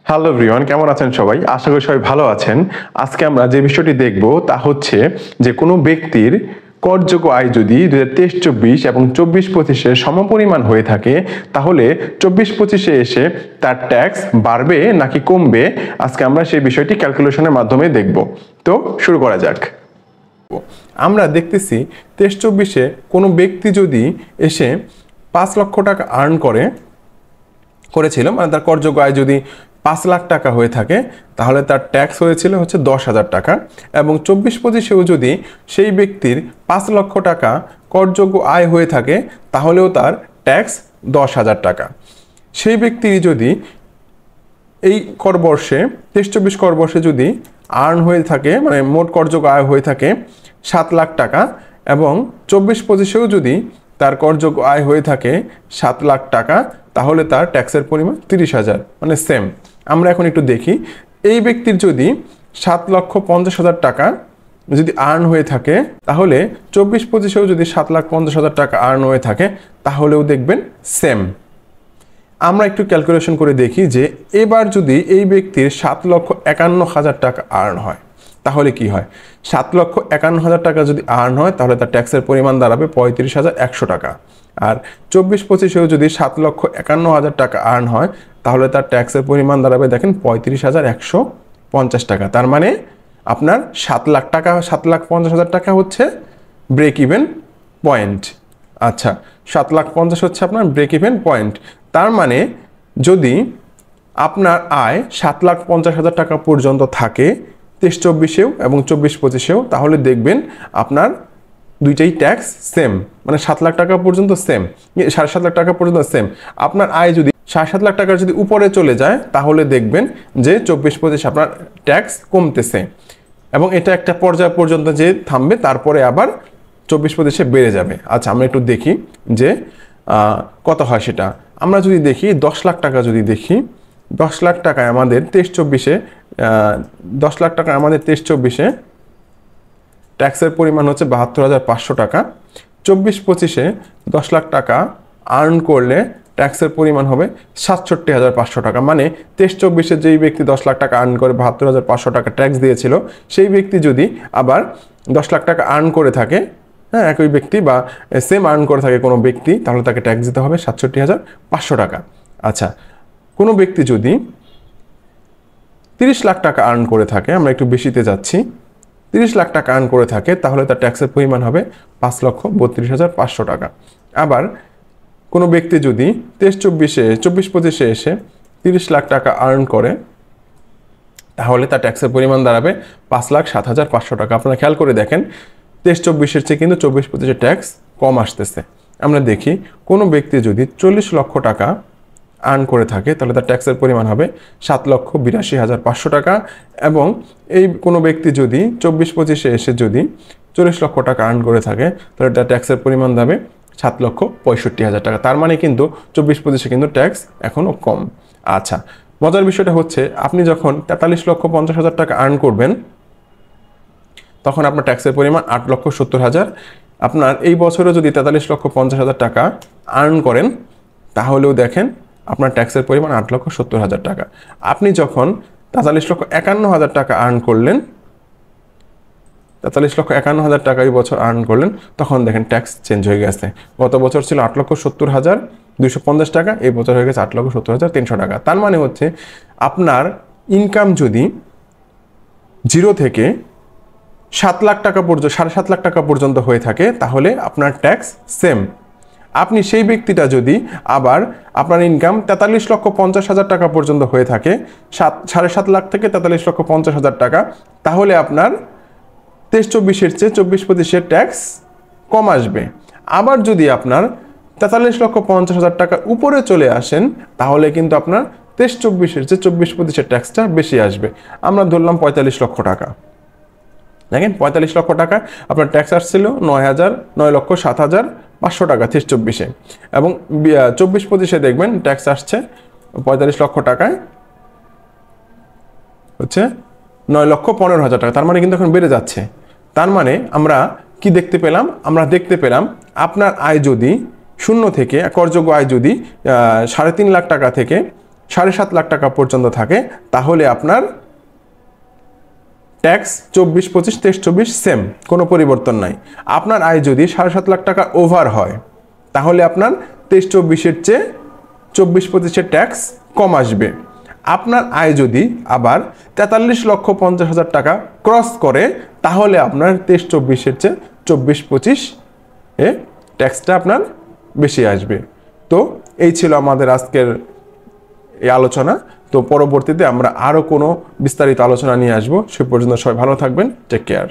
Hello everyone, কেমন আছেন সবাই? আশা করি সবাই ভালো আছেন। আজকে আমরা যে বিষয়টি দেখব তা হচ্ছে যে কোনো ব্যক্তির করযোগ্য আয় যদি 2023-24 এবং 24-25-এর সমপরিমাণ হয়ে থাকে, তাহলে 24-25-এ এসে তার ট্যাক্স বাড়বে নাকি কমবে। আজকে আমরা সেই বিষয়টি ক্যালকুলেশনের মাধ্যমে দেখব। তো শুরু করা যাক। আমরা দেখতেছি 23-24-এ কোনো ব্যক্তি যদি এসে 5 লক্ষ টাকা আর্ন করেছিল, মানে তার করযোগ্য আয় যদি 5 লাখ টাকা হয়ে থাকে, তাহলে তার ট্যাক্স হয়েছিল হচ্ছে 10,000 টাকা। এবং 24-25-এও যদি সেই ব্যক্তির 5 লক্ষ টাকা করযোগ্য আয় হয়ে থাকে, তাহলেও তার ট্যাক্স 10,000 টাকা। সেই ব্যক্তি যদি এই করবর্ষে 23-24 করবর্ষে যদি আর্ন হয়ে থাকে, মানে মোট করযোগ্য আয় হয়ে থাকে 7 লাখ টাকা, এবং 24-25-এও যদি তার করযোগ্য আয় হয়ে থাকে 7 লাখ টাকা, তাহলে তার ট্যাক্সের পরিমাণ 30,000, মানে সেম। আমরা এখন একটু দেখি, এই ব্যক্তির যদি 7,50,000 টাকা যদি আর্ন হয়ে থাকে, তাহলে 24-25-এও যদি 7,50,000 টাকা আর্ন হয়ে থাকে, তাহলেও দেখবেন সেম। আমরা একটু ক্যালকুলেশন করে দেখি যে এবার যদি এই ব্যক্তির 7,51,000 টাকা আর্ন হয়, তাহলে কি হয়। 7,51,000 টাকা যদি আর্ন হয়, তাহলে তার ট্যাক্সের পরিমাণ দাঁড়াবে 35,100 টাকা। আর 24-25-এও যদি 7,51,000 টাকা আর্ন হয়, তাহলে তার ট্যাক্সের পরিমাণ দাঁড়াবে দেখেন 35,150 টাকা। তার মানে আপনার 7 লাখ টাকা, 7,50,000 টাকা হচ্ছে ব্রেক ইভেন পয়েন্ট। আচ্ছা, 7,50,000 হচ্ছে আপনার ব্রেক ইভেন পয়েন্ট। তার মানে যদি আপনার আয় 7,50,000 টাকা পর্যন্ত থাকে 23-24-এও এবং 24-25-এও, তাহলে দেখবেন আপনার দুইটাই ট্যাক্স সেম, মানে 7 লাখ টাকা পর্যন্ত সেম, 7.5 লাখ টাকা পর্যন্ত সেম। আপনার আয় যদি 7.5 লাখ টাকার যদি উপরে চলে যায়, তাহলে দেখবেন যে 24-25 আপনার ট্যাক্স কমতেছে, এবং এটা একটা পর্যায় পর্যন্ত যে থামবে, তারপরে আবার 24-25-এ বেড়ে যাবে। আচ্ছা, আমরা একটু দেখি যে কত হয় সেটা। আমরা যদি দেখি 10 লাখ টাকা, যদি দেখি 10 লাখ টাকায় আমাদের 23-24-এ 10 লাখ টাকা আমাদের 23-24-এ ট্যাক্সের পরিমাণ হচ্ছে 72,500 টাকা। 24-25-এ 10 লাখ টাকা আর্ন করলে ট্যাক্সের পরিমাণ হবে 67,500 টাকা। মানে 23-24-এ যেই ব্যক্তি 10 লাখ টাকা আর্ন করে 72,500 টাকা ট্যাক্স দিয়েছিল, সেই ব্যক্তি যদি আবার 10 লাখ টাকা আর্ন করে থাকে, হ্যাঁ, একই ব্যক্তি বা সেম আর্ন করে থাকে কোনো ব্যক্তি, তাহলে তাকে ট্যাক্স দিতে হবে 67,500 টাকা। আচ্ছা, কোনো ব্যক্তি যদি 30 লাখ টাকা আর্ন করে থাকে, আমরা একটু বেশিতে যাচ্ছি, 30 লাখ টাকা আর্ন করে থাকে, তাহলে তার ট্যাক্সের পরিমাণ হবে 5,32,500 টাকা। আবার কোনো ব্যক্তি যদি 24-25-এ এসে 30 লাখ টাকা আর্ন করে, তাহলে তার ট্যাক্সের পরিমাণ দাঁড়াবে 5,07,500 টাকা। আপনারা খেয়াল করে দেখেন, 23-24-এর চেয়ে কিন্তু 24-25-এর ট্যাক্স কম আসতেছে। আমরা দেখি, কোনো ব্যক্তি যদি 40 লক্ষ টাকা আর্ন করে থাকে, তাহলে তার ট্যাক্সের পরিমাণ হবে 7,82,500 টাকা। এবং এই কোনো ব্যক্তি যদি 24-25-এ এসে যদি 40 লক্ষ টাকা আর্ন করে থাকে, তাহলে তার ট্যাক্সের পরিমাণ দাঁড়াবে 7,65,000 টাকা। তার মানে কিন্তু 24-25-এ কিন্তু ট্যাক্স এখনও কম। আচ্ছা, মজার বিষয়টা হচ্ছে, আপনি যখন 43,50,000 টাকা আর্ন করবেন, তখন আপনার ট্যাক্সের পরিমাণ 8,70,000। আপনার এই বছরে যদি 43,50,000 টাকা আর্ন করেন, তাহলেও দেখেন আপনার ট্যাক্সের পরিমাণ 8,70,000 টাকা। আপনি যখন 43,51,000 টাকা আর্ন করলেন, 43,51,000 টাকা এই বছর আর্ন করলেন, তখন দেখেন ট্যাক্স চেঞ্জ হয়ে গেছে। গত বছর ছিল 8,70,250 টাকা, এই বছর হয়ে গেছে 8,70,300 টাকা। তার মানে হচ্ছে আপনার ইনকাম যদি 0 থেকে 7 লাখ টাকা পর্যন্ত, 7.5 লাখ টাকা পর্যন্ত হয়ে থাকে, তাহলে আপনার ট্যাক্স সেম। আপনি সেই ব্যক্তিটা যদি আবার আপনার ইনকাম 43,50,000 টাকা পর্যন্ত হয়ে থাকে, 7.5 লাখ থেকে 43,50,000 টাকা, তাহলে আপনার 23-24-এর চেয়ে 24-25-এর ট্যাক্স কম আসবে। আবার যদি আপনার 43,50,000 টাকার উপরে চলে আসেন, তাহলে কিন্তু আপনার 23-24-এর চেয়ে 24-25-এর ট্যাক্সটা বেশি আসবে। আমরা ধরলাম 45 লক্ষ টাকা। দেখেন, 45 লক্ষ টাকা আপনার ট্যাক্স আসছিল 9,07,500 টাকা 23-24-এ, এবং 24-25-এ দেখবেন ট্যাক্স আসছে 45 লক্ষ টাকায় হচ্ছে 9,15,000 টাকা। তার মানে কিন্তু এখন বেড়ে যাচ্ছে। তার মানে আমরা কি দেখতে পেলাম? আমরা দেখতে পেলাম আপনার আয় যদি শূন্য থেকে, করযোগ্য আয় যদি 3.5 লাখ টাকা থেকে 7.5 লাখ টাকা পর্যন্ত থাকে তাহলে আপনার ট্যাক্স 24, 25, 23, 24 সেম, কোনো পরিবর্তন নাই। আপনার আয় যদি 7.5 লাখ টাকা ওভার হয় তাহলে আপনার 23, 24-এর চেয়ে 24, 25-এর ট্যাক্স কম আসবে। আপনার আয় যদি আবার 43,50,000 টাকা ক্রস করে তাহলে আপনার 23, 24-এর চেয়ে 24, 25 এ ট্যাক্সটা আপনার বেশি আসবে। তো এই ছিল আমাদের আজকের এই আলোচনা। তো পরবর্তীতে আমরা আরও কোনো বিস্তারিত আলোচনা নিয়ে আসবো। সে পর্যন্ত সবাই ভালো থাকবেন। Take care.